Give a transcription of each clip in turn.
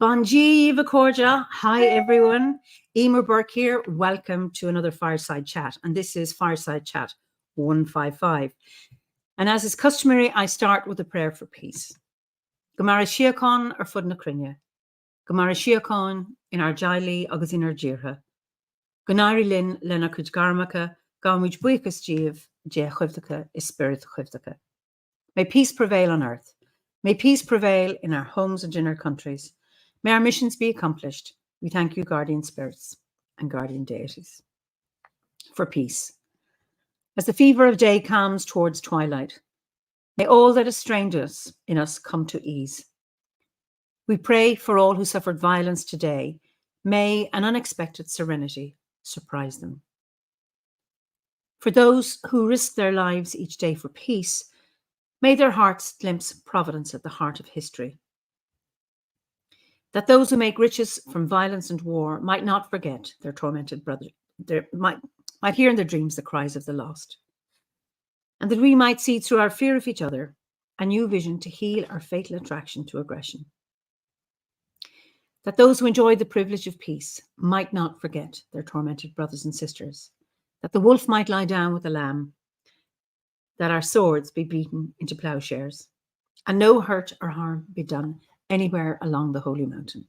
Bonji Vacorja. Hi, everyone. Eiimear Burke here. Welcome to another Fireside Chat. And this is Fireside Chat 155. And as is customary, I start with a prayer for peace. Gomara Siakon ar fud na crinne. Gomara Siakon in our jaili agus in our jirha. Gonari lin lena kuj garmaka, gamuj buikas jiv, je chuvdaka is spirit chuvdaka. May peace prevail on earth. May peace prevail in our homes and in our countries. May our missions be accomplished. We thank you, guardian spirits and guardian deities, for peace. As the fever of day calms towards twilight, may all that has strained us in us come to ease. We pray for all who suffered violence today. May an unexpected serenity surprise them. For those who risk their lives each day for peace, may their hearts glimpse providence at the heart of history. That those who make riches from violence and war might not forget their tormented brother, might hear in their dreams the cries of the lost. And that we might see through our fear of each other a new vision to heal our fatal attraction to aggression. That those who enjoy the privilege of peace might not forget their tormented brothers and sisters. That the wolf might lie down with the lamb. That our swords be beaten into plowshares. And no hurt or harm be done anywhere along the Holy Mountain.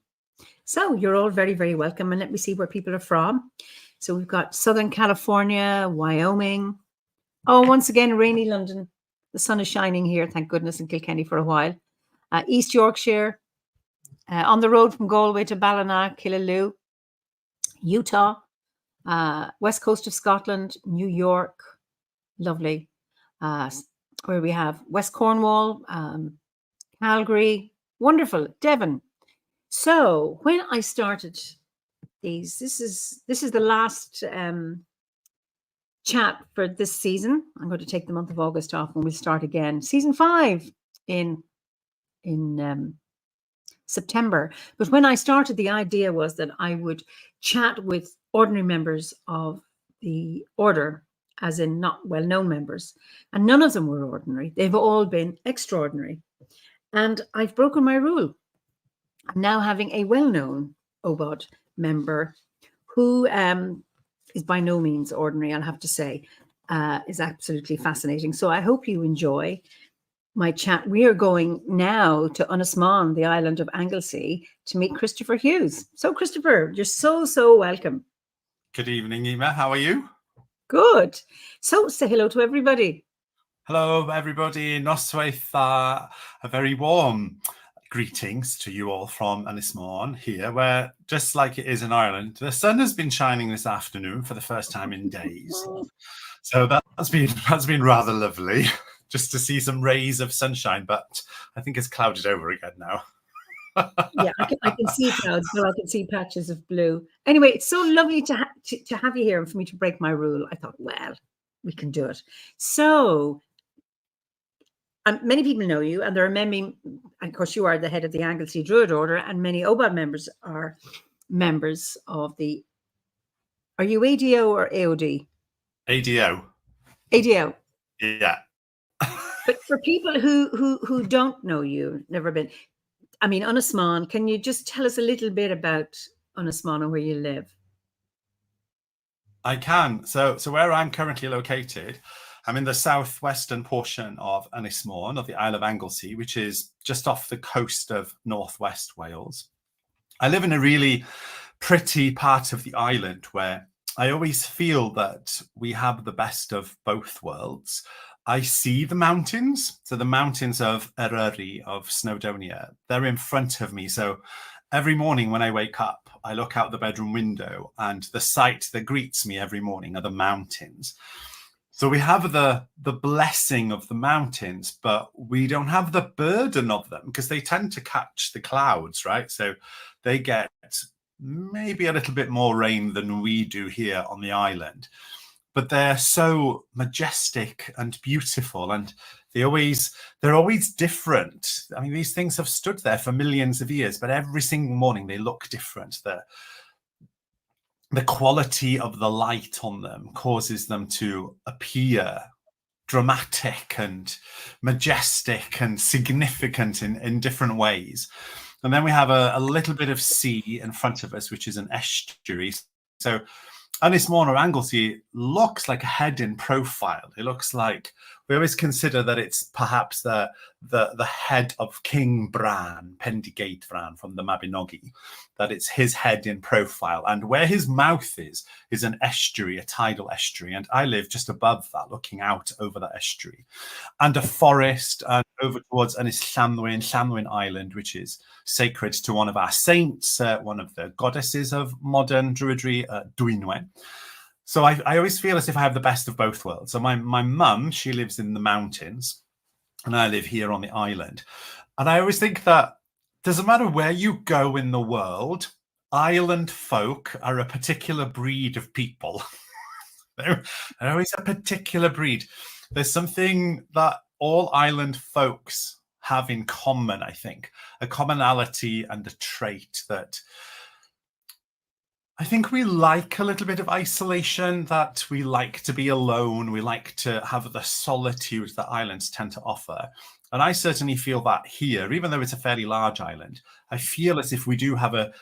So you're all very, very welcome. And let me see where people are from. So we've got Southern California, Wyoming. Oh, once again, rainy London. The sun is shining here, thank goodness, in Kilkenny for a while. East Yorkshire, on the road from Galway to Ballina, Killaloe, Utah, west coast of Scotland, New York, lovely. Where we have West Cornwall, Calgary, wonderful, Devon. So when I started these, this is the last chat for this season. I'm going to take the month of August off and we'll start again. Season 5 in September. But when I started, the idea was that I would chat with ordinary members of the order, as in not well-known members. And none of them were ordinary. They've all been extraordinary. And I've broken my rule. I'm now having a well-known OBOD member who is by no means ordinary, I'll have to say, is absolutely fascinating. So I hope you enjoy my chat. We are going now to Unismán, the island of Anglesey, to meet Christopher Hughes. So Christopher, you're so welcome. Good evening, Eiimear. How are you? Good. So say hello to everybody. Hello, everybody. Noswaith, a very warm greetings to you all from Unismán here, where, just like it is in Ireland, the sun has been shining this afternoon for the first time in days. So that's been rather lovely, just to see some rays of sunshine, but I think it's clouded over again now. Yeah, I can see clouds, but I can see patches of blue. Anyway, it's so lovely to have you here and for me to break my rule. I thought, well, we can do it. So many people know you, and there are many, of course, you are the head of the Anglesey Druid Order, and many OBOD members are members of the, are you ADO or AOD? ADO. ADO. Yeah. But for people who don't know you, never been, I mean, Unismán, can you just tell us a little bit about Unismán and where you live? I can. So where I'm currently located, I'm in the southwestern portion of Unismán, of the Isle of Anglesey, which is just off the coast of northwest Wales. I live in a really pretty part of the island where I always feel that we have the best of both worlds. I see the mountains, so the mountains of Eryri, of Snowdonia, they're in front of me. So every morning when I wake up, I look out the bedroom window and the sight that greets me every morning are the mountains. So we have the blessing of the mountains, but we don't have the burden of them because they tend to catch the clouds, right? So they get maybe a little bit more rain than we do here on the island. But they're so majestic and beautiful, and they're always different. I mean, these things have stood there for millions of years, but every single morning they look different. the quality of the light on them causes them to appear dramatic and majestic and significant in different ways. And then we have a little bit of sea in front of us, which is an estuary. So Ynys Môn or Anglesey looks like a head in profile. It looks like, we always consider that it's perhaps the head of King Bran, Pendigate Bran from the Mabinogi, that it's his head in profile. And where his mouth is an estuary, a tidal estuary. And I live just above that, looking out over that estuary. And a forest, and over towards Ynys Llanddwyn Island, which is sacred to one of our saints, one of the goddesses of modern Druidry, Dwynwen. So I always feel as if I have the best of both worlds. So my mum, she lives in the mountains, and I live here on the island. And I always think that doesn't matter where you go in the world, island folk are a particular breed of people. They're always a particular breed. There's something that all island folks have in common, I think, a commonality and a trait that I think we like a little bit of isolation, that we like to be alone. We like to have the solitude that islands tend to offer. And I certainly feel that here, even though it's a fairly large island, I feel as if we do have a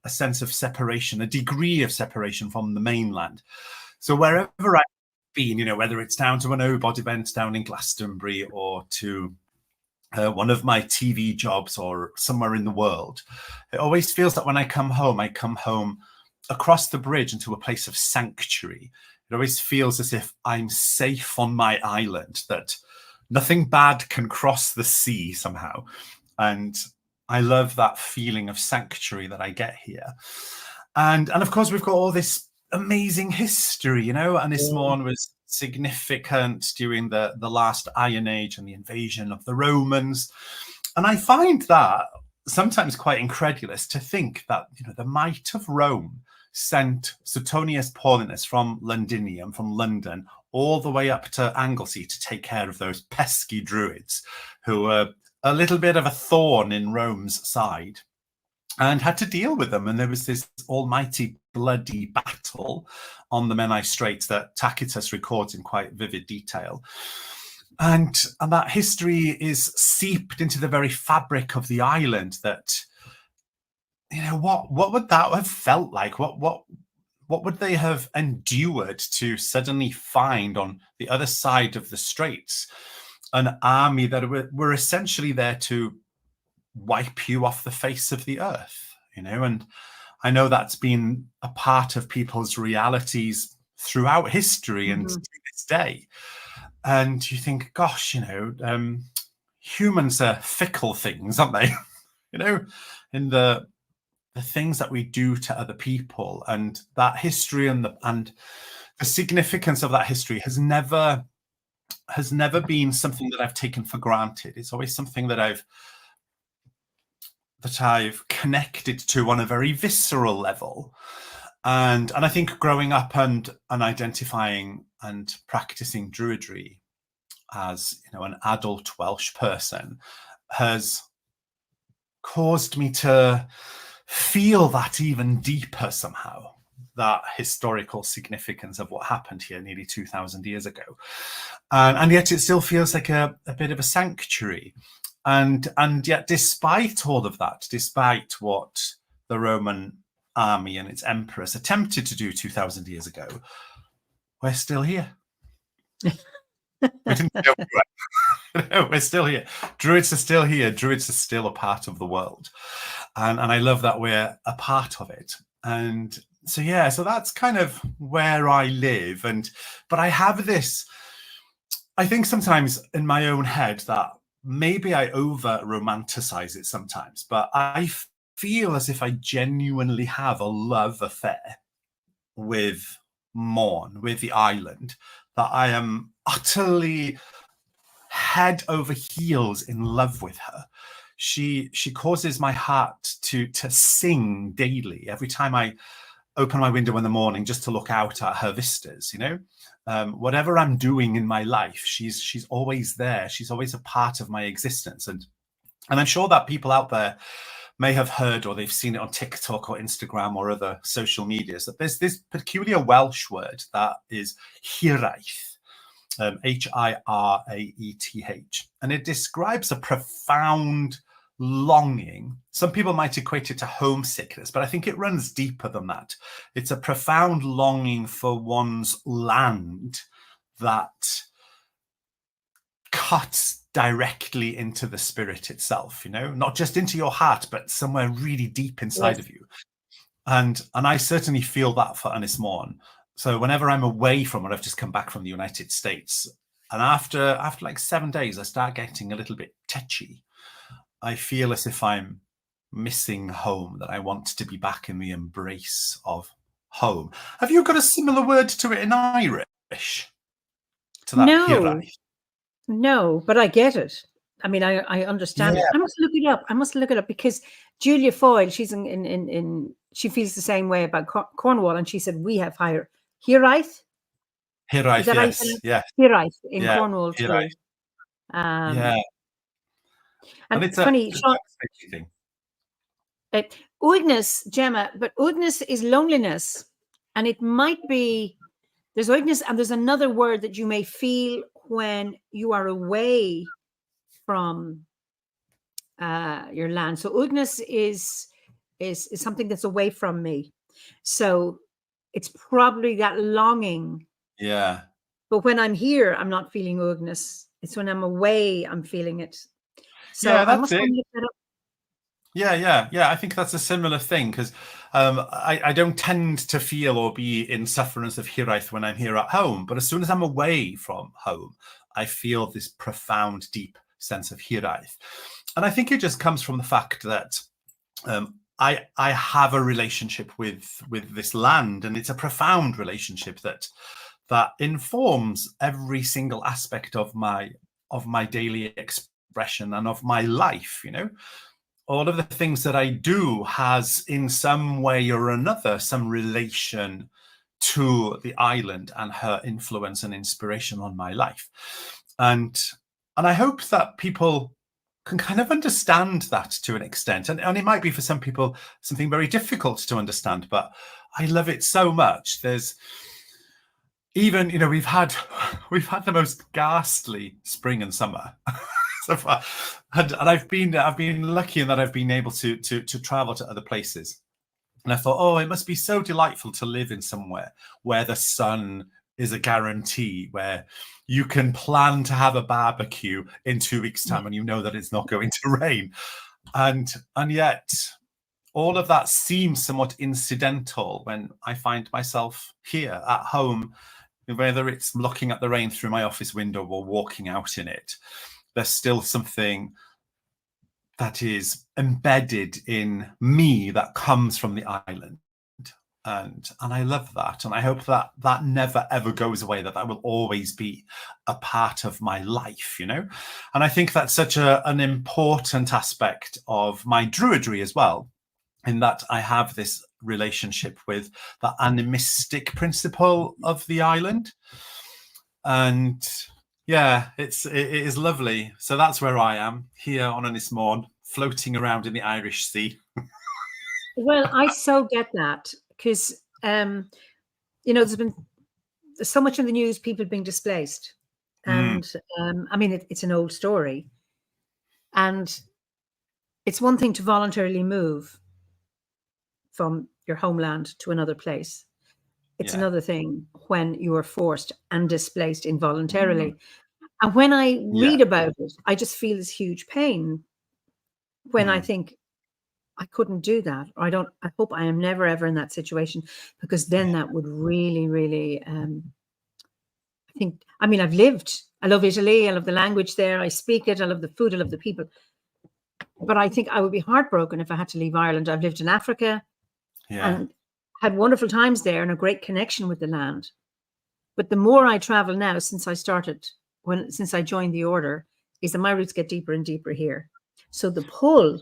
sense of separation, a degree of separation from the mainland. So wherever I've been, whether it's down to an OBOD event down in Glastonbury or to one of my TV jobs or somewhere in the world, it always feels that when I come home across the bridge into a place of sanctuary. It always feels as if I'm safe on my island, that nothing bad can cross the sea somehow. And I love that feeling of sanctuary that I get here. And of course, we've got all this amazing history, Ynys Môn was significant during the last Iron Age and the invasion of the Romans. And I find that sometimes quite incredulous to think that, the might of Rome sent Suetonius Paulinus from Londinium, from London, all the way up to Anglesey to take care of those pesky Druids who were a little bit of a thorn in Rome's side, and had to deal with them. And there was this almighty bloody battle on the Menai Straits that Tacitus records in quite vivid detail. And that history is seeped into the very fabric of the island, that what would that have felt like? What would they have endured to suddenly find on the other side of the straits an army that were essentially there to wipe you off the face of the earth? And I know that's been a part of people's realities throughout history and to this day. And you think, gosh, humans are fickle things, aren't they? In the things that we do to other people, and that history and the significance of that history has never been something that I've taken for granted. It's always something that I've connected to on a very visceral level. And I think growing up and identifying and practicing Druidry as an adult Welsh person has caused me to feel that even deeper somehow, that historical significance of what happened here nearly 2,000 years ago. And yet it still feels like a bit of a sanctuary. And yet, despite all of that, despite what the Roman army and its emperors attempted to do 2,000 years ago, we're still here. We didn't go anywhere. We're still here. Druids are still here. Druids are still a part of the world. And I love that we're a part of it. And so that's kind of where I live. But I have this, I think sometimes in my own head that maybe I over romanticize it sometimes, but I feel as if I genuinely have a love affair with Môn, with the island, that I am utterly head over heels in love with her. She causes my heart to sing daily every time I open my window in the morning just to look out at her vistas. Whatever I'm doing in my life, she's always there. She's always a part of my existence, and I'm sure that people out there may have heard, or they've seen it on TikTok or Instagram or other social medias, that there's this peculiar Welsh word that is hiraeth. Hiraeth, and it describes a profound longing. Some people might equate it to homesickness, but I think it runs deeper than that. It's a profound longing for one's land that cuts directly into the spirit itself, not just into your heart, but somewhere really deep inside of you. And I certainly feel that for Eiimear. So whenever I'm away from it, I've just come back from the United States, and after like 7 days, I start getting a little bit tetchy. I feel as if I'm missing home, that I want to be back in the embrace of home. Have you got a similar word to it in Irish? To that hiraeth? No, but I get it. I mean, I understand it. I must look it up because Julia Foyle, she's in she feels the same way about Cornwall, and she said we have hiraeth. Hiraeth, yes. Hiraeth in Cornwall too. Hiraeth. And it's funny, Uignas, Gemma, but Uignas is loneliness, and it might be, there's Uignas, and there's another word that you may feel when you are away from your land. So Uignas is something that's away from me. So it's probably that longing. Yeah. But when I'm here, I'm not feeling Uignas. It's when I'm away, I'm feeling it. So yeah, I must look that up. Yeah. I think that's a similar thing, because I don't tend to feel or be in sufferance of hiraeth when I'm here at home. But as soon as I'm away from home, I feel this profound, deep sense of hiraeth. And I think it just comes from the fact that I have a relationship with this land, and it's a profound relationship that informs every single aspect of my daily expression and of my life. All of the things that I do has in some way or another some relation to the island and her influence and inspiration on my life. And I hope that people can kind of understand that to an extent. And it might be for some people something very difficult to understand, but I love it so much. There's even, we've had the most ghastly spring and summer so far. And I've been lucky in that I've been able to travel to other places. And I thought, it must be so delightful to live in somewhere where the sun is a guarantee, where you can plan to have a barbecue in 2 weeks' time and you know that it's not going to rain. And yet all of that seems somewhat incidental when I find myself here at home, whether it's looking at the rain through my office window or walking out in it. There's still something that is embedded in me that comes from the island. And I love that. And I hope that never, ever goes away, that will always be a part of my life, And I think that's such an important aspect of my druidry as well, in that I have this relationship with the animistic principle of the island. And yeah, it is lovely. So that's where I am, here on Eiimear, floating around in the Irish Sea. Well, I so get that, because there's been so much in the news, people being displaced, and I mean it's an old story, and it's one thing to voluntarily move from your homeland to another place. It's another thing when you are forced and displaced involuntarily. And when I read about it, I just feel this huge pain when I think, I couldn't do that, or I hope I am never, ever in that situation, because then that would really, really, I love Italy, I love the language there, I speak it, I love the food, I love the people. But I think I would be heartbroken if I had to leave Ireland. I've lived in Africa and had wonderful times there and a great connection with the land. But the more I travel now, since I joined the order, is that my roots get deeper and deeper here. So the pull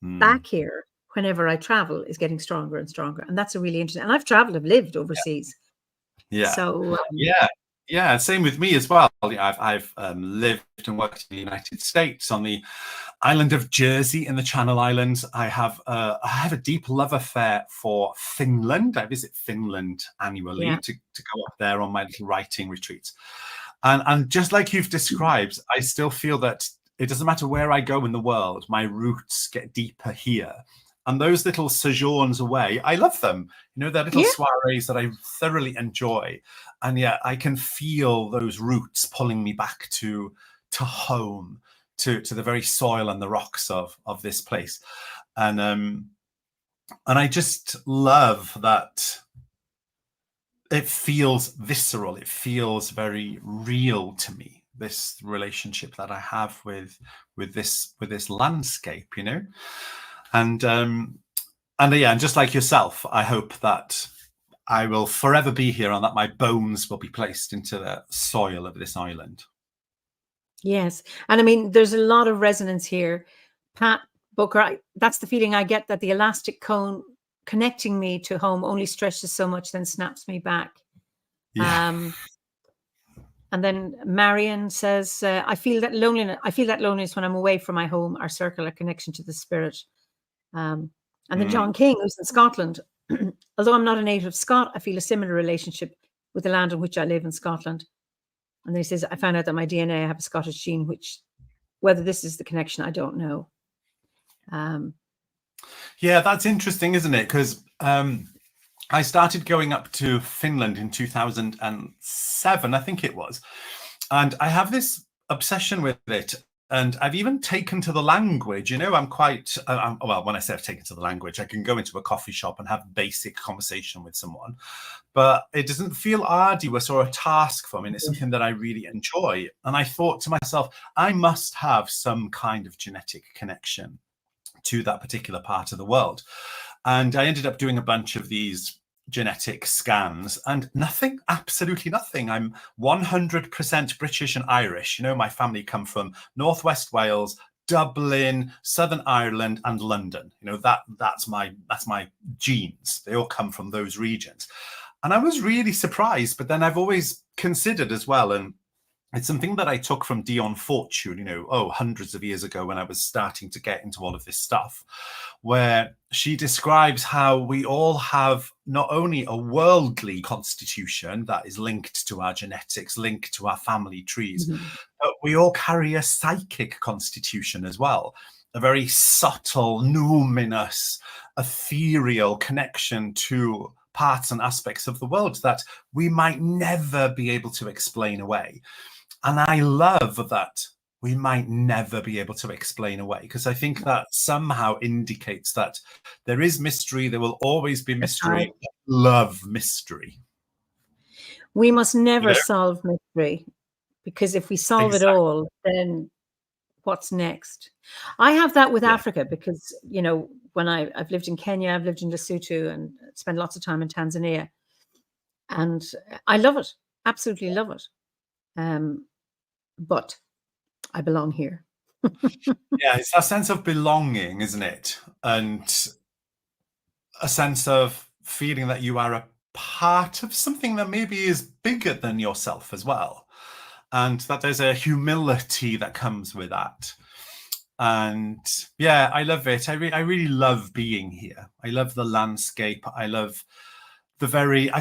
back here, whenever I travel, is getting stronger and stronger. And that's a really interesting, and I've lived overseas. Yeah. So Yeah, same with me as well. Yeah, I've lived and worked in the United States, on the island of Jersey in the Channel Islands. I have a deep love affair for Finland. I visit Finland annually Yeah. to go up there on my little writing retreats. And just like you've described, I still feel that it doesn't matter where I go in the world, my roots get deeper here. And those little sojourns away, I love them. You know, they're little Yeah. soirees that I thoroughly enjoy. And yet I can feel those roots pulling me back to home, to the very soil and the rocks of this place. And I just love that it feels visceral. It feels very real to me, this relationship that I have with this landscape, you know. And yeah, and just like yourself, I hope that I will forever be here and that my bones will be placed into the soil of this island. Yes. And I mean, there's a lot of resonance here. Pat Booker, that's the feeling I get, that the elastic cone connecting me to home only stretches so much, then snaps me back. Yeah. And then Marion says, I feel that loneliness when I'm away from my home, our circle, our connection to the spirit. And then John King, who's in Scotland, although I'm not a native Scot, I feel a similar relationship with the land on which I live in Scotland. And then he says, I found out that my DNA, I have a Scottish gene, which, whether this is the connection, I don't know. Yeah, that's interesting, isn't it? Because I started going up to Finland in 2007, I think it was. And I have this obsession with it. And I've even taken to the language. You know, I'm quite, well, when I say I've taken to the language, I can go into a coffee shop and have basic conversation with someone. But it doesn't feel arduous or a task for me. And it's something that I really enjoy. And I thought to myself, I must have some kind of genetic connection to that particular part of the world. And I ended up doing a bunch of these genetic scans, and nothing, absolutely nothing. I'm 100% British and Irish. You know, my family come from Northwest Wales, Dublin, Southern Ireland, and London. You know, that's my genes. They all come from those regions. And I was really surprised, but then I've always considered as well, and it's something that I took from Dion Fortune, you know, hundreds of years ago when I was starting to get into all of this stuff, where she describes how we all have not only a worldly constitution that is linked to our genetics, linked to our family trees, but we all carry a psychic constitution as well, a very subtle, numinous, ethereal connection to parts and aspects of the world that we might never be able to explain away. And I love that we might never be able to explain away, because I think that somehow indicates that there is mystery, there will always be mystery. Right. Love mystery. We must never solve mystery, because if we solve it all, then what's next? I have that with Africa, because, you know, when I've lived in Kenya, I've lived in Lesotho, and spent lots of time in Tanzania. And I love it, absolutely love it. But I belong here. Yeah, it's that sense of belonging, isn't it? And a sense of feeling that you are a part of something that maybe is bigger than yourself as well. And that there's a humility that comes with that. And yeah, I love it. I really love being here. I love the landscape. I love the very,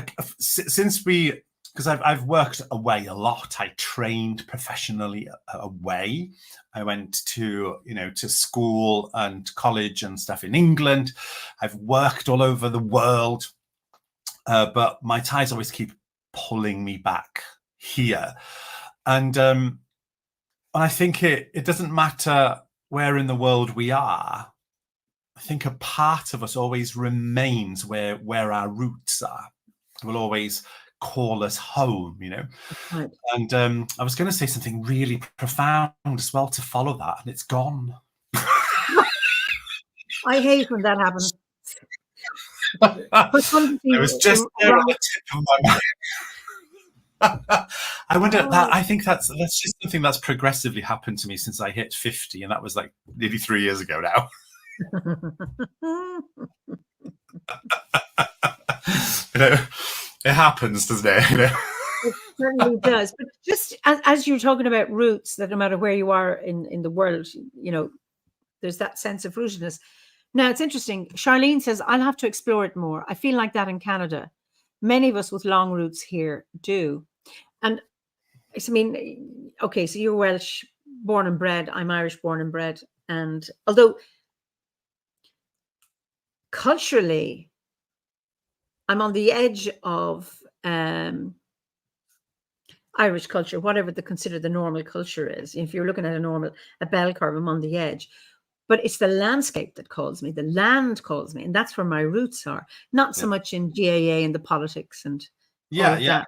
because I've worked away a lot. I trained professionally away. I went to, you know, to school and college and stuff in England. I've worked all over the world, but my ties always keep pulling me back here. And I think it doesn't matter where in the world we are. I think a part of us always remains where our roots are. It will always call us home, you know. Right. And I was going to say something really profound as well to follow that, and it's gone. I hate when that happens. I was just there on the tip of my mind. I wonder that. I think that's just something that's progressively happened to me since I hit 50, and that was like nearly 3 years ago now. You know, it happens, doesn't it? You know? certainly does. But just as you're talking about roots, that no matter where you are in the world, there's that sense of rootedness. Now, it's interesting. Charlene says, I'll have to explore it more. I feel like that in Canada. Many of us with long roots here do. And I mean, okay, so you're Welsh born and bred. I'm Irish born and bred. And although culturally, I'm on the edge of Irish culture, whatever consider the normal culture is. If you're looking at a bell curve, I'm on the edge. But it's the landscape that calls me. The land calls me, and that's where my roots are. Not so much in GAA and the politics and all of that.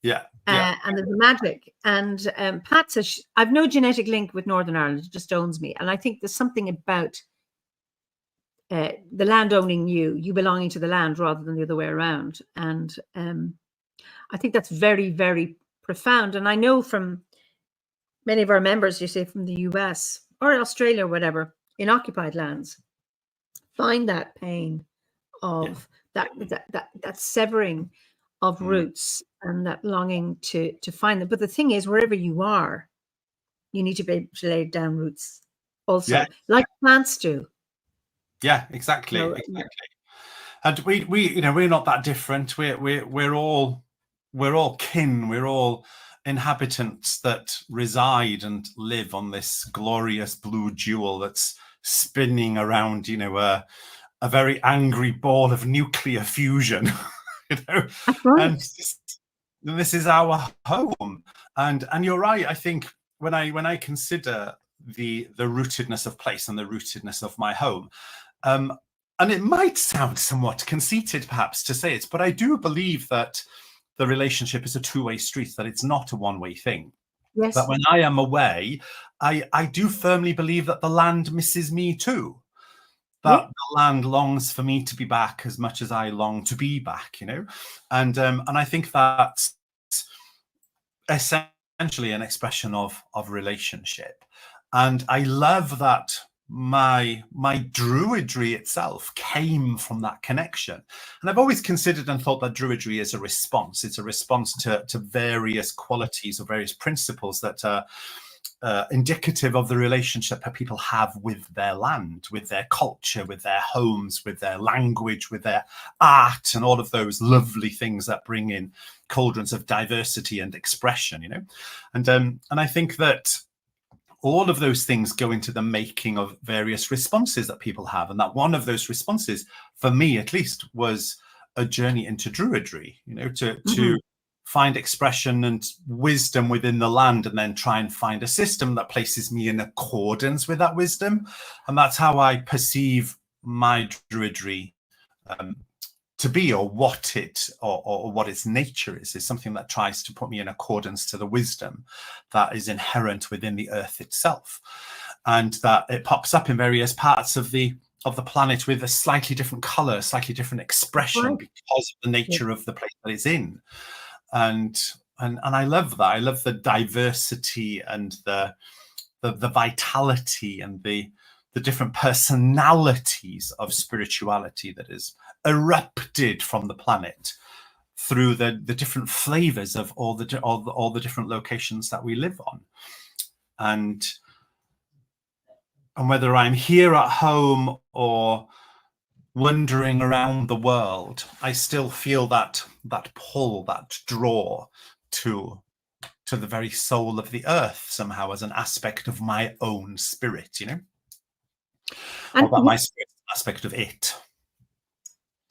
Yeah. And there's the magic. And Pat says, I've no genetic link with Northern Ireland. It just owns me. And I think there's something about the land owning you belonging to the land rather than the other way around. And I think that's very, very profound. And I know from many of our members, you say from the US or Australia or whatever, in occupied lands, find that pain of that severing of roots and that longing to find them. But the thing is, wherever you are, you need to be able to lay down roots also, like plants do. Yeah, exactly. And we're not that different. We're all kin. We're all inhabitants that reside and live on this glorious blue jewel that's spinning around, a very angry ball of nuclear fusion. And this is our home. And you're right. I think when I consider the rootedness of place and the rootedness of my home, and it might sound somewhat conceited perhaps to say it, but I do believe that the relationship is a two-way street, that it's not a one-way thing. Yes. But when I am away, I do firmly believe that the land misses me too. That the land longs for me to be back as much as I long to be back, and I think that's essentially an expression of relationship. And I love that my druidry itself came from that connection. And I've always considered and thought that druidry is a response. It's a response to various qualities or various principles that are indicative of the relationship that people have with their land, with their culture, with their homes, with their language, with their art, and all of those lovely things that bring in cauldrons of diversity and expression, And I think that all of those things go into the making of various responses that people have. And that one of those responses, for me at least, was a journey into druidry, to find expression and wisdom within the land, and then try and find a system that places me in accordance with that wisdom. And that's how I perceive my druidry to be, or what its nature is something that tries to put me in accordance to the wisdom that is inherent within the earth itself, and that it pops up in various parts of the planet with a slightly different color, slightly different expression, because of the nature of the place that it's in. And I love that. I love the diversity and the vitality and the different personalities of spirituality that is erupted from the planet through the different flavors of all the different locations that we live on. And whether I'm here at home or wandering around the world, I still feel that pull, that draw to the very soul of the earth somehow, as an aspect of my own spirit, and or that my spirit is an aspect of it.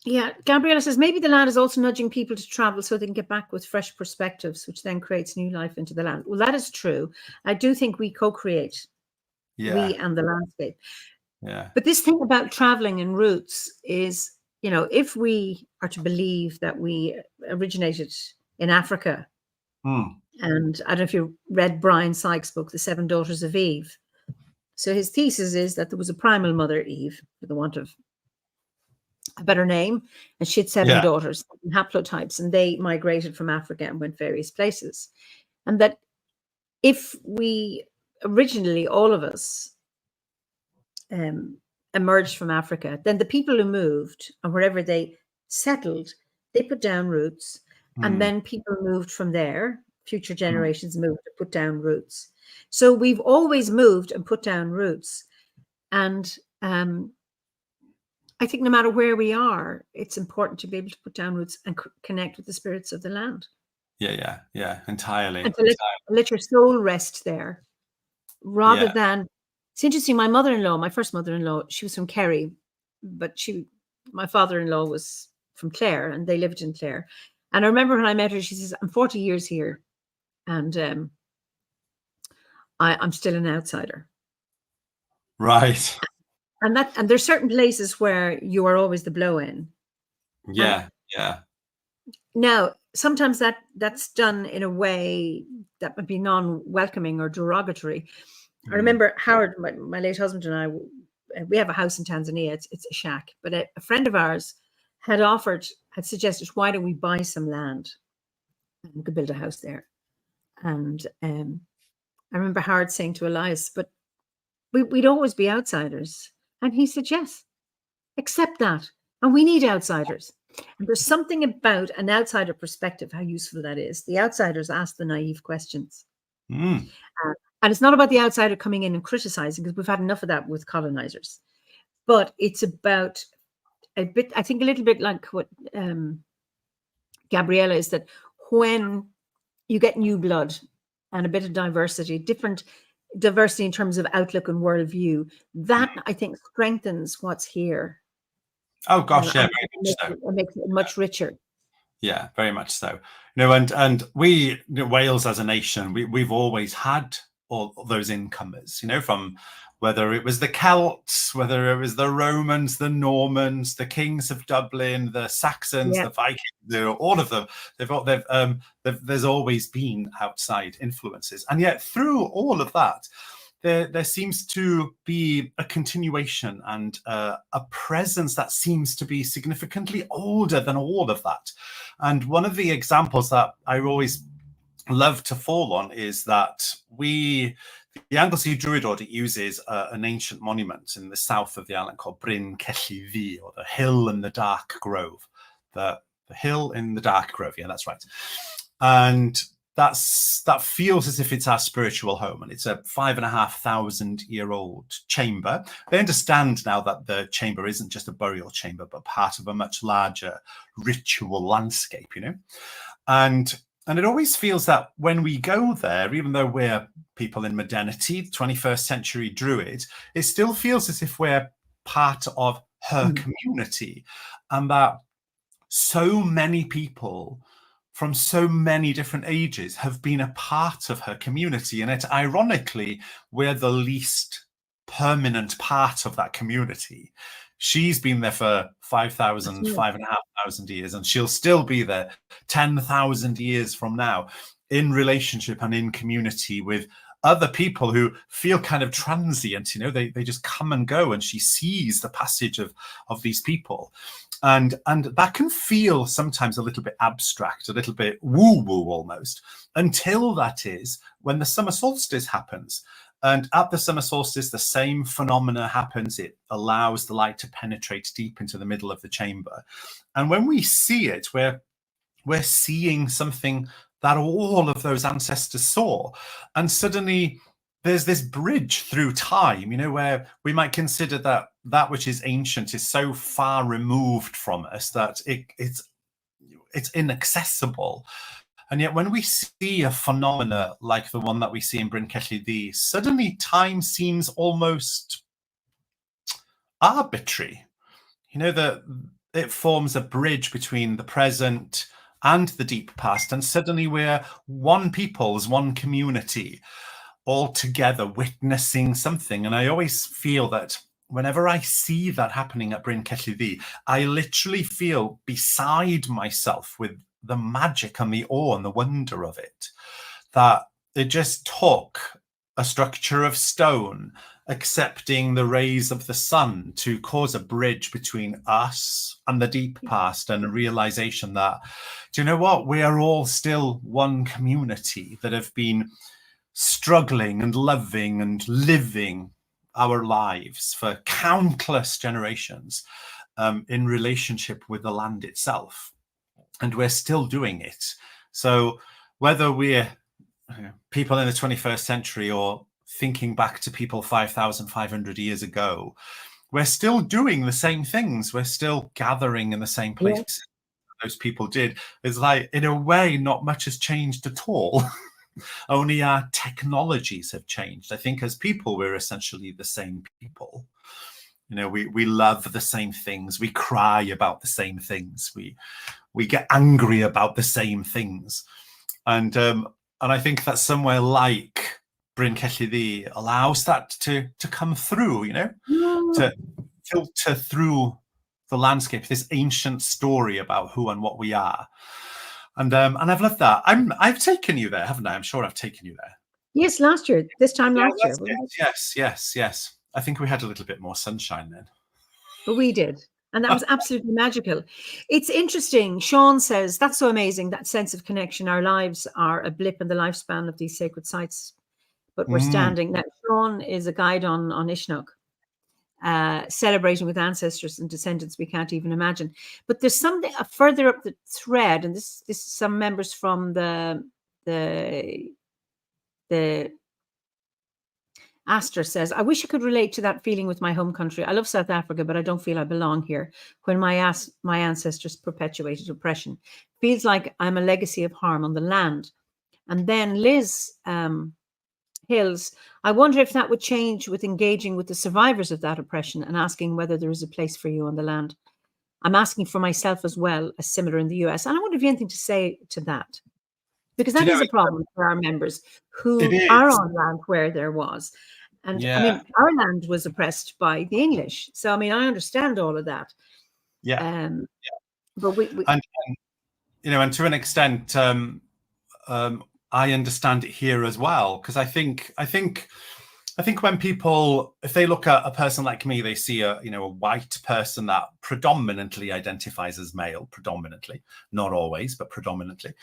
Yeah, Gabriella says maybe the land is also nudging people to travel so they can get back with fresh perspectives, which then creates new life into the land. Well, that is true. I do think we co-create, we and the landscape. Yeah. But this thing about traveling and roots is, if we are to believe that we originated in Africa, and I don't know if you read Brian Sykes' book, The Seven Daughters of Eve. So his thesis is that there was a primal mother, Eve, for the want of a better name, and she had seven daughters, haplotypes, and they migrated from Africa and went various places. And that if we originally, all of us, emerged from Africa, then the people who moved and wherever they settled, they put down roots, and then people moved from there future generations move to put down roots. So we've always moved and put down roots. And I think no matter where we are, it's important to be able to put down roots and connect with the spirits of the land. Yeah, entirely. And to let your soul rest there, rather than. It's interesting. My mother-in-law, my first mother-in-law, she was from Kerry, but my father-in-law was from Clare, and they lived in Clare. And I remember when I met her, she says, "I'm 40 years here, and I'm still an outsider." Right. And there's certain places where you are always the blow-in. Yeah. Now, sometimes that's done in a way that would be non-welcoming or derogatory. I remember Howard, my late husband, and I, we have a house in Tanzania. It's a shack, but a friend of ours had suggested, why don't we buy some land and we could build a house there? And I remember Howard saying to Elias, but we'd always be outsiders. And he said, yes, accept that. And we need outsiders. And there's something about an outsider perspective, how useful that is. The outsiders ask the naive questions. And it's not about the outsider coming in and criticizing, because we've had enough of that with colonizers. But it's about I think a little bit like what Gabriella is, that when you get new blood and a bit of diversity, different diversity in terms of outlook and worldview, that I think strengthens what's here. Oh gosh, yeah, very much so. It makes it much richer. Yeah, very much so. And we, Wales as a nation, we've always had all those incomers, from whether it was the Celts, whether it was the Romans, the Normans, the kings of Dublin, the Saxons, the Vikings, all of them. There's always been outside influences, and yet through all of that, there seems to be a continuation and a presence that seems to be significantly older than all of that. And one of the examples that I always love to fall on is that the Anglesey Druid Order uses an ancient monument in the south of the island called Bryn Celli Ddu, or the Hill in the Dark Grove. The Hill in the Dark Grove, yeah, that's right. And that feels as if it's our spiritual home, and it's a 5,500-year-old chamber. They understand now that the chamber isn't just a burial chamber, but part of a much larger ritual landscape, And it always feels that when we go there, even though we're people in modernity, 21st century Druid, it still feels as if we're part of her community, and that so many people from so many different ages have been a part of her community. And it, ironically, we're the least permanent part of that community. She's been there for 5,000, 5,500 years, and she'll still be there 10,000 years from now, in relationship and in community with other people who feel kind of transient. They just come and go, and she sees the passage of these people. And that can feel sometimes a little bit abstract, a little bit woo-woo almost, until that is when the summer solstice happens. And at the summer solstice, the same phenomena happens. It allows the light to penetrate deep into the middle of the chamber. And when we see it, we're seeing something that all of those ancestors saw. And suddenly there's this bridge through time, where we might consider that which is ancient is so far removed from us that it's inaccessible. And yet when we see a phenomena like the one that we see in Bryn Celli Ddu, suddenly time seems almost arbitrary. That it forms a bridge between the present and the deep past, and suddenly we're one people's, one community, all together witnessing something. And I always feel that whenever I see that happening at Bryn Celli Ddu, I literally feel beside myself with the magic and the awe and the wonder of it, that it just took a structure of stone accepting the rays of the sun to cause a bridge between us and the deep past, and a realization that, do you know what, we are all still one community that have been struggling and loving and living our lives for countless generations in relationship with the land itself. And we're still doing it. So whether we're people in the 21st century or thinking back to people 5,500 years ago, we're still doing the same things. We're still gathering in the same places those people did. It's like, in a way, not much has changed at all. Only our technologies have changed. I think as people, we're essentially the same people. We love the same things. We cry about the same things. We get angry about the same things. And I think that somewhere like Bryn Celli Ddu allows that to come through, to filter through the landscape, this ancient story about who and what we are. And I've loved that. I've taken you there, haven't I? I'm sure I've taken you there. Yes, last year. This time last year. Yes. I think we had a little bit more sunshine then. But we did. And that was absolutely magical. It's interesting. Sean says, that's so amazing, that sense of connection. Our lives are a blip in the lifespan of these sacred sites, but we're standing. Now, Sean is a guide on Ishnok, celebrating with ancestors and descendants we can't even imagine. But there's something further up the thread, and this is some members from the Astor says, I wish I could relate to that feeling with my home country. I love South Africa, but I don't feel I belong here. When my ancestors perpetuated oppression, feels like I'm a legacy of harm on the land. And then Liz Hills, I wonder if that would change with engaging with the survivors of that oppression and asking whether there is a place for you on the land. I'm asking for myself as well, as similar in the US. And I wonder if you have anything to say to that. Because that is a problem for our members who are on land where there was. And I mean, our land was oppressed by the English. So, I mean, I understand all of that. But we and to an extent, I understand it here as well, because I think when people, if they look at a person like me, they see a white person that predominantly identifies as male, predominantly, not always, but predominantly,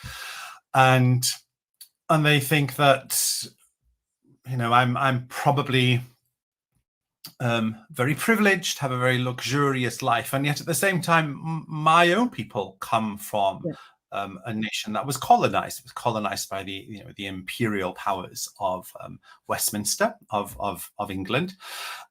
and they think that I'm probably very privileged, have a very luxurious life, and yet at the same time, my own people come from a nation that was colonized. It was colonized by the imperial powers of Westminster, of England,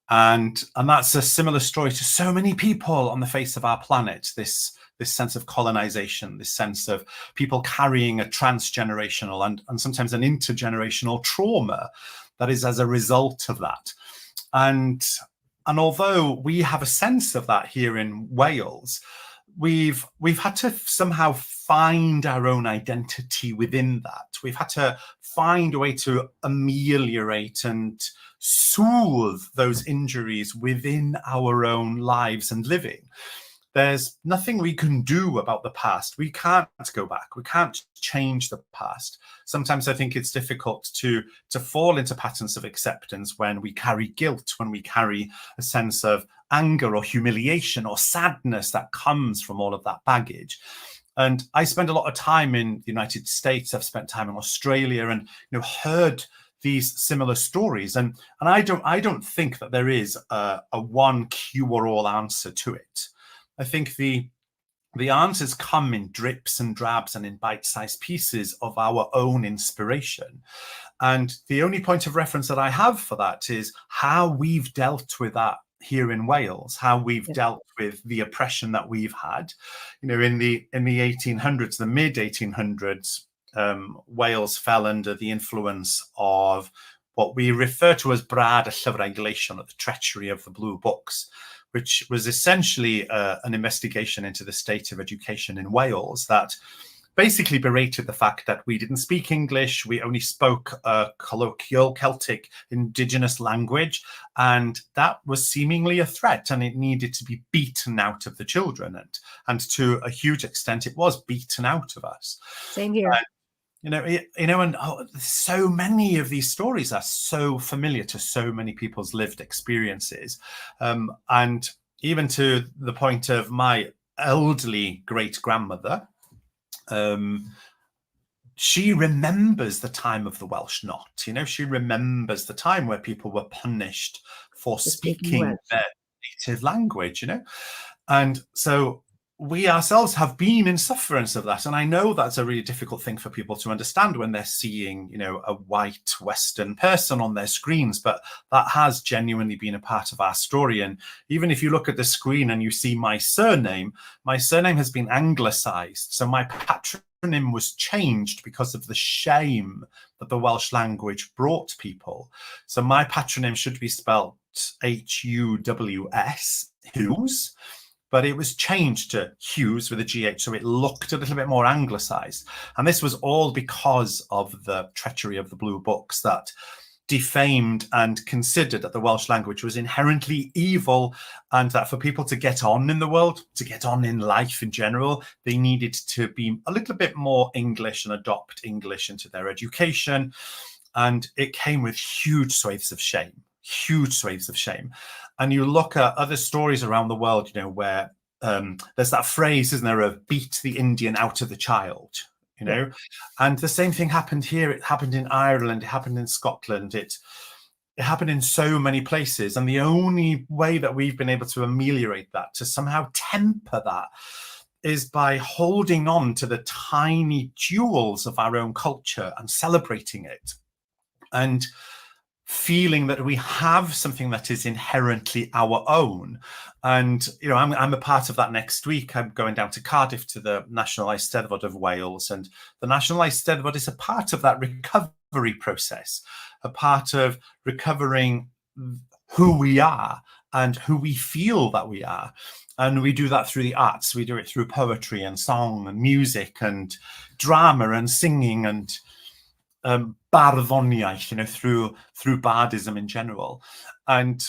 and that's a similar story to so many people on the face of our planet. This sense of colonization, this sense of people carrying a transgenerational and sometimes an intergenerational trauma that is as a result of that. And although we have a sense of that here in Wales, we've had to somehow find our own identity within that. We've had to find a way to ameliorate and soothe those injuries within our own lives and living. There's nothing we can do about the past. We can't go back. We can't change the past. Sometimes I think it's difficult to fall into patterns of acceptance when we carry guilt, when we carry a sense of anger or humiliation or sadness that comes from all of that baggage. And I spend a lot of time in the United States. I've spent time in Australia and heard these similar stories. And I don't think that there is a one cure-all answer to it. I think the answers come in drips and drabs and in bite-sized pieces of our own inspiration. And the only point of reference that I have for that is how we've dealt with that here in Wales, how we've dealt with the oppression that we've had. In the 1800s, the mid 1800s, Wales fell under the influence of what we refer to as Brad y Llyfrau Gleision, or the treachery of the Blue Books, which was essentially an investigation into the state of education in Wales that basically berated the fact that we didn't speak English, we only spoke a colloquial Celtic indigenous language, and that was seemingly a threat, and it needed to be beaten out of the children. And to a huge extent, it was beaten out of us. Same here. And so many of these stories are so familiar to so many people's lived experiences. And even to the point of my elderly great-grandmother, she remembers the time of the Welsh Knot. She remembers the time where people were punished for speaking their native language, And so we ourselves have been in sufferance of that. And I know that's a really difficult thing for people to understand when they're seeing, a white Western person on their screens, but that has genuinely been a part of our story. And even if you look at the screen and you see my surname has been anglicized. So my patronym was changed because of the shame that the Welsh language brought people. So my patronym should be spelled Huws, Hughes, but it was changed to Hughes with a GH, so it looked a little bit more anglicized. And this was all because of the treachery of the Blue Books that defamed and considered that the Welsh language was inherently evil, and that for people to get on in the world, to get on in life in general, they needed to be a little bit more English and adopt English into their education. And it came with huge swathes of shame. And you look at other stories around the world, where there's that phrase, isn't there, of beat the Indian out of the child, and the same thing happened here. It happened in Ireland, it happened in Scotland, it happened in so many places. And the only way that we've been able to ameliorate that, to somehow temper that, is by holding on to the tiny jewels of our own culture and celebrating it, and feeling that we have something that is inherently our own. And I'm a part of that next week. I'm going down to Cardiff to the National Eisteddfod of Wales, and the National Eisteddfod is a part of that recovery process, a part of recovering who we are and who we feel that we are. And we do that through the arts. We do it through poetry and song and music and drama and singing and barddoniaeth, through bardism in general, and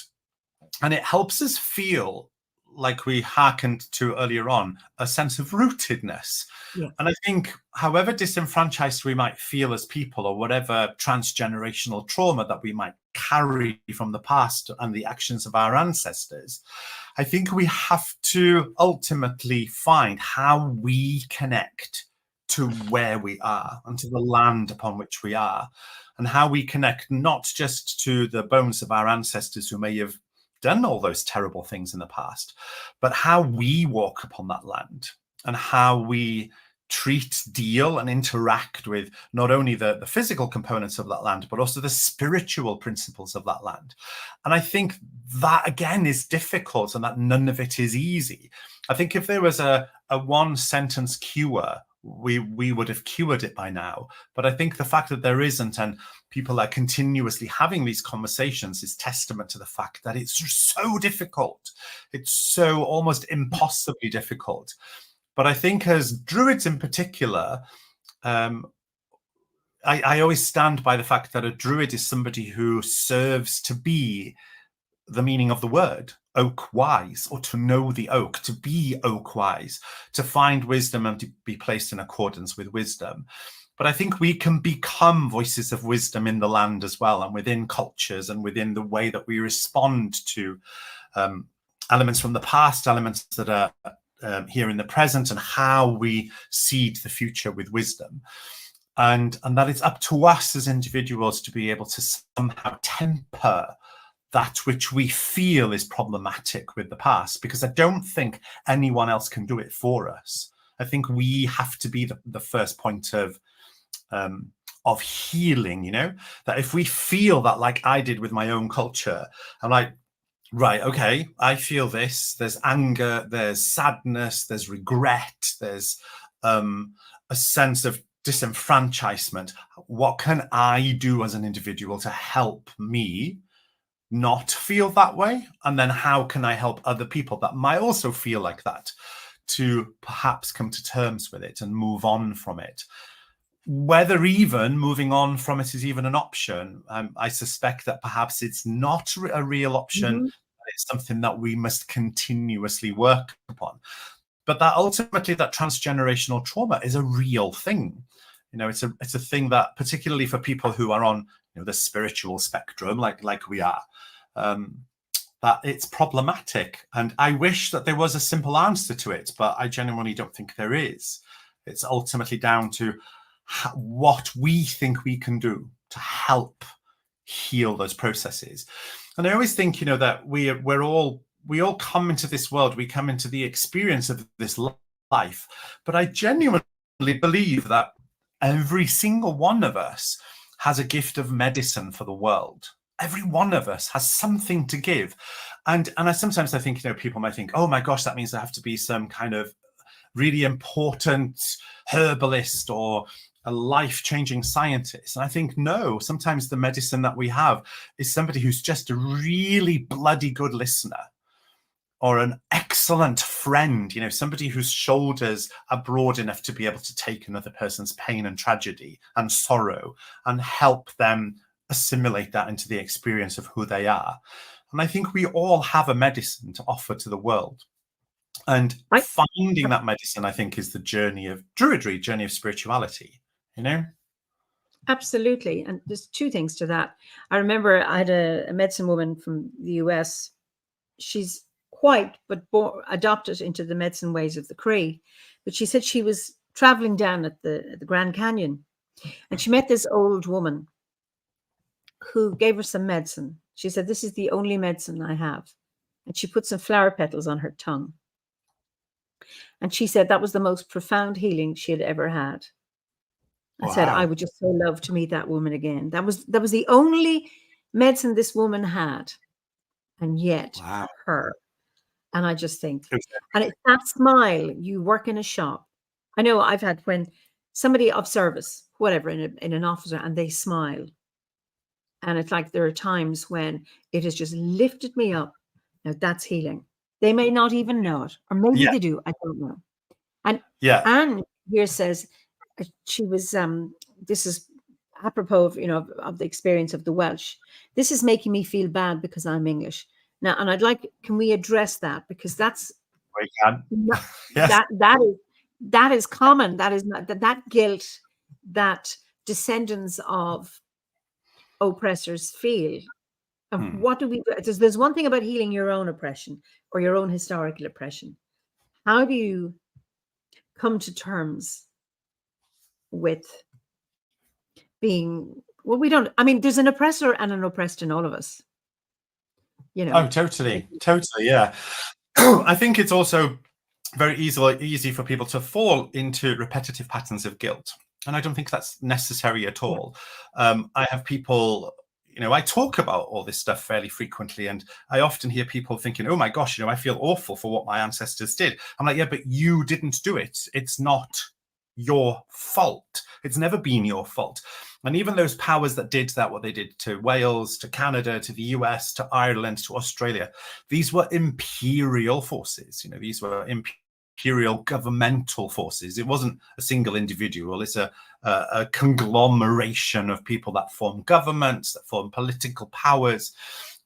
it helps us feel, like we hearkened to earlier on, a sense of rootedness. Yeah. And I think, however disenfranchised we might feel as people, or whatever transgenerational trauma that we might carry from the past and the actions of our ancestors, I think we have to ultimately find how we connect to where we are and to the land upon which we are, and how we connect not just to the bones of our ancestors who may have done all those terrible things in the past, but how we walk upon that land, and how we treat, deal, and interact with not only the physical components of that land, but also the spiritual principles of that land. And I think that, again, is difficult, and that none of it is easy. I think if there was a one sentence cure, we would have cured it by now. But I think the fact that there isn't, and people are continuously having these conversations, is testament to the fact that it's so difficult. It's so almost impossibly difficult. But I think, as Druids in particular, I always stand by the fact that a Druid is somebody who serves to be the meaning of the word, oak wise, or to know the oak, to be oak wise, to find wisdom and to be placed in accordance with wisdom. But I think we can become voices of wisdom in the land as well, and within cultures, and within the way that we respond to elements from the past, elements that are here in the present, and how we seed the future with wisdom. And that it's up to us as individuals to be able to somehow temper that which we feel is problematic with the past, because I don't think anyone else can do it for us. I think we have to be the first point of healing, that if we feel that, like I did with my own culture, I'm like, right, okay, I feel this, there's anger, there's sadness, there's regret, there's a sense of disenfranchisement. What can I do as an individual to help me not feel that way? And then how can I help other people that might also feel like that to perhaps come to terms with it and move on from it? Whether even moving on from it is even an option, I suspect that perhaps it's not a real option. Mm-hmm. It's something that we must continuously work upon. But that ultimately, that transgenerational trauma is a real thing. It's a thing that, particularly for people who are on the spiritual spectrum, like we are, that it's problematic. And I wish that there was a simple answer to it, but I genuinely don't think there is. It's ultimately down to what we think we can do to help heal those processes. And I always think, that we're all we all come into this world, we come into the experience of this life. But I genuinely believe that every single one of us has a gift of medicine for the world. Every one of us has something to give. And I sometimes I think, people might think, oh my gosh, that means I have to be some kind of really important herbalist or a life-changing scientist. And I think, no, sometimes the medicine that we have is somebody who's just a really bloody good listener, or an excellent friend, somebody whose shoulders are broad enough to be able to take another person's pain and tragedy and sorrow and help them assimilate that into the experience of who they are. And I think we all have a medicine to offer to the world. And finding that medicine, I think, is the journey of Druidry, journey of spirituality, Absolutely. And there's two things to that. I remember I had a medicine woman from the US. She's white, but adopted into the medicine ways of the Cree. But she said she was traveling down at the Grand Canyon, and she met this old woman who gave her some medicine. She said, "This is the only medicine I have." And she put some flower petals on her tongue. And she said that was the most profound healing she had ever had. I said, I would just so love to meet that woman again. That was the only medicine this woman had. And yet her. And I just think, and it's that smile. You work in a shop. I know I've had when somebody of service, whatever, in an office, and they smile. And it's like there are times when it has just lifted me up. Now that's healing. They may not even know it, or maybe they do. I don't know. And Anne here says she was. This is apropos of of the experience of the Welsh. This is making me feel bad because I'm English now, and I'd like. Can we address that, because that's we can. Yes. That is common. That is not that guilt that descendants of oppressors feel. And what do we do? There's one thing about healing your own oppression or your own historical oppression. How do you come to terms with being, well, we don't, I mean, there's an oppressor and an oppressed in all of us. Oh, totally. Yeah. I think it's also very easy for people to fall into repetitive patterns of guilt. And I don't think that's necessary at all. I have people, I talk about all this stuff fairly frequently, and I often hear people thinking, oh my gosh, I feel awful for what my ancestors did. I'm like, yeah, but you didn't do it. It's not your fault. It's never been your fault. And even those powers that did that, what they did to Wales, to Canada, to the US, to Ireland, to Australia, these were imperial forces. These were imperial governmental forces. It wasn't a single individual. It's a conglomeration of people that form governments, that form political powers.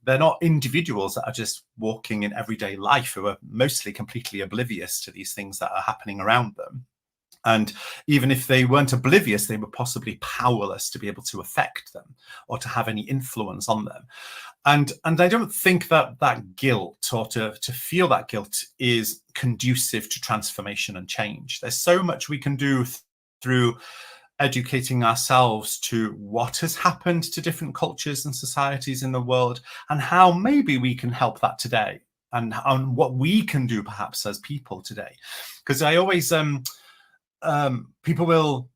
They're not individuals that are just walking in everyday life who are mostly completely oblivious to these things that are happening around them. And even if they weren't oblivious, they were possibly powerless to be able to affect them or to have any influence on them. And I don't think that guilt, or to feel that guilt, is conducive to transformation and change. There's so much we can do through educating ourselves to what has happened to different cultures and societies in the world, and how maybe we can help that today, and what we can do perhaps as people today. Because I always... people will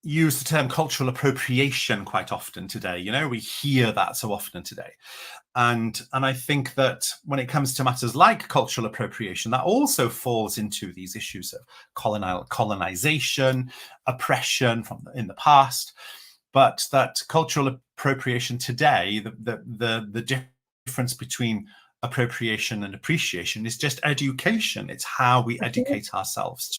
use the term cultural appropriation quite often today. We hear that so often today. And I think that when it comes to matters like cultural appropriation, that also falls into these issues of colonization, oppression in the past. But that cultural appropriation today, the difference between appropriation and appreciation is just education. It's how we educate ourselves to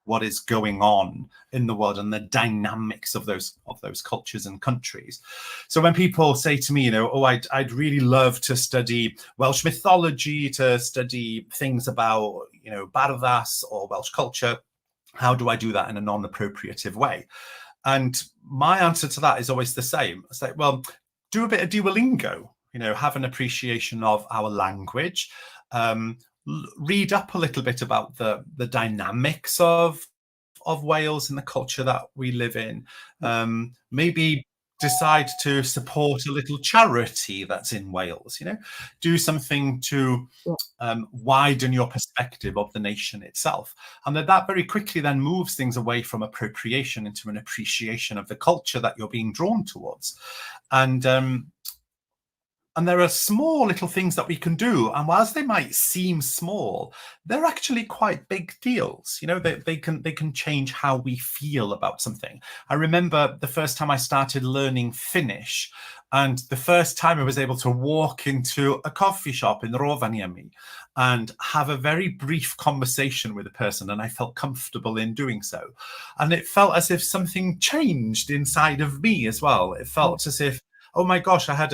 what is going on in the world and the dynamics of those cultures and countries. So when people say to me, I'd really love to study Welsh mythology, to study things about, Bardddas or Welsh culture, how do I do that in a non-appropriative way? And my answer to that is always the same. It's like, well, do a bit of Duolingo, have an appreciation of our language, read up a little bit about the dynamics of Wales and the culture that we live in. Maybe decide to support a little charity that's in Wales, do something to widen your perspective of the nation itself. And that very quickly then moves things away from appropriation into an appreciation of the culture that you're being drawn towards. And there are small little things that we can do. And whilst they might seem small, they're actually quite big deals. They can change how we feel about something. I remember the first time I started learning Finnish, and the first time I was able to walk into a coffee shop in Rovaniemi and have a very brief conversation with a person, and I felt comfortable in doing so. And it felt as if something changed inside of me as well. It felt as if, oh my gosh, I had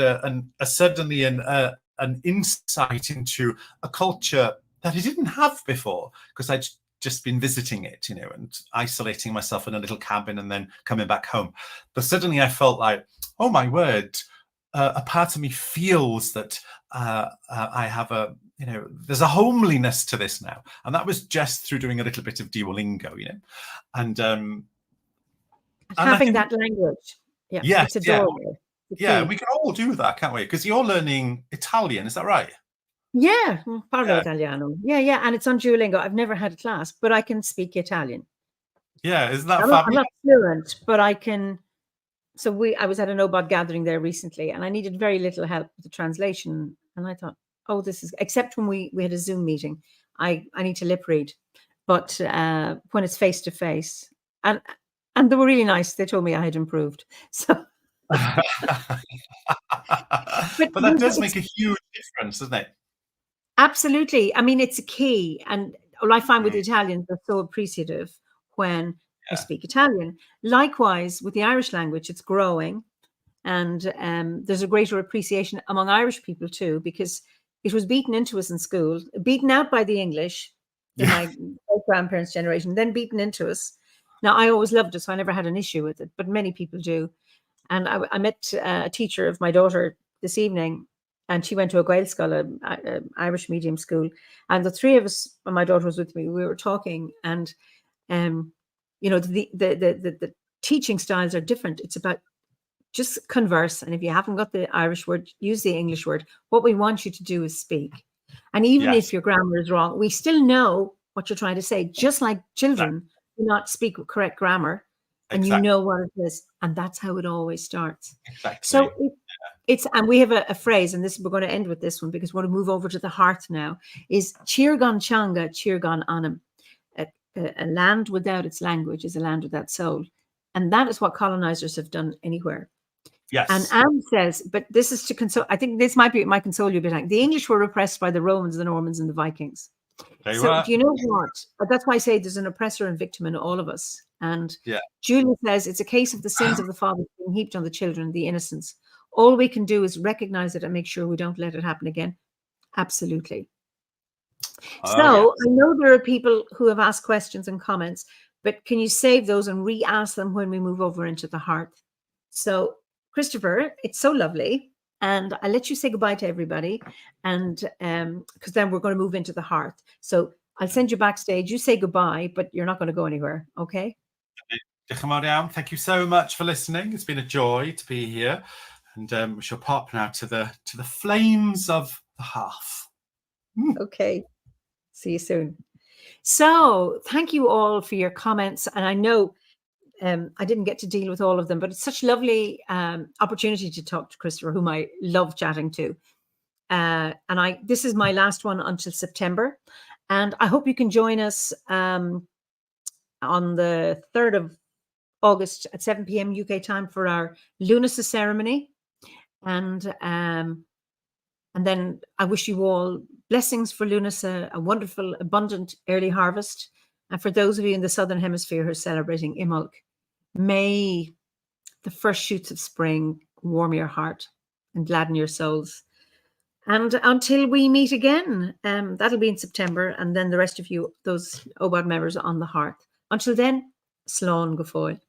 suddenly an insight into a culture that I didn't have before, because I'd just been visiting it, and isolating myself in a little cabin and then coming back home. But suddenly I felt like, oh my word, a part of me feels that I have there's a homeliness to this now. And that was just through doing a little bit of Duolingo, and having that language. Yeah, yes, it's adorable. Yeah, we can all do that, can't we? Because you're learning Italian, is that right? Yeah, parlo italiano. Yeah, and it's on Duolingo. I've never had a class, but I can speak Italian. Yeah, isn't that I'm fabulous? not fluent, but I can. So I was at an OBOD gathering there recently, and I needed very little help with the translation. And I thought, oh, this is, except when we had a Zoom meeting, I need to lip read. But when it's face to face, and they were really nice. They told me I had improved. So. But that does make a huge difference, doesn't it? Absolutely. I mean, it's a key. And what I find with the Italians, they're so appreciative when we speak Italian. Likewise, with the Irish language, it's growing. And there's a greater appreciation among Irish people too, because it was beaten into us in school, beaten out by the English in my grandparents' generation, then beaten into us. Now, I always loved it, so I never had an issue with it, but many people do. And I met a teacher of my daughter this evening, and she went to a Gael school, an Irish medium school. And the three of us, when my daughter was with me, we were talking, and the teaching styles are different. It's about just converse, and if you haven't got the Irish word, use the English word. What we want you to do is speak. And even if your grammar is wrong, we still know what you're trying to say. Just like children do not speak with correct grammar. And you know what it is, and that's how it always starts. Exactly. So it's, and we have a phrase, and we're going to end with this one because we want to move over to the hearth now. Is Chirgan Changa, Chirgan Anam. A land without its language is a land without soul, and that is what colonizers have done anywhere. Yes. And Anne says, but this is to console. I think this might console you a bit. The English were oppressed by the Romans, the Normans, and the Vikings. So do you know what? That's why I say there's an oppressor and victim in all of us. And Julie says it's a case of the sins of the fathers being heaped on the children, the innocents. All we can do is recognize it and make sure we don't let it happen again. Absolutely. So I know there are people who have asked questions and comments, but can you save those and re-ask them when we move over into the hearth? So Christopher, it's so lovely. And I'll let you say goodbye to everybody. And because then we're going to move into the hearth. So I'll send you backstage. You say goodbye, but you're not going to go anywhere. Okay? Thank you so much for listening. It's been a joy to be here. And we shall pop now to the flames of the hearth. Okay. See you soon. So thank you all for your comments. And I know I didn't get to deal with all of them, but it's such lovely opportunity to talk to Christopher, whom I love chatting to. And this is my last one until September. And I hope you can join us on the 3rd of August at 7 p.m. UK time for our Lunasa ceremony. And then I wish you all blessings for Lunasa, a wonderful, abundant early harvest. And for those of you in the Southern Hemisphere who are celebrating Imbolc, may the first shoots of spring warm your heart and gladden your souls. And until we meet again, that'll be in September. And then the rest of you, those OBOD members on the hearth. Until then, slán go fóill.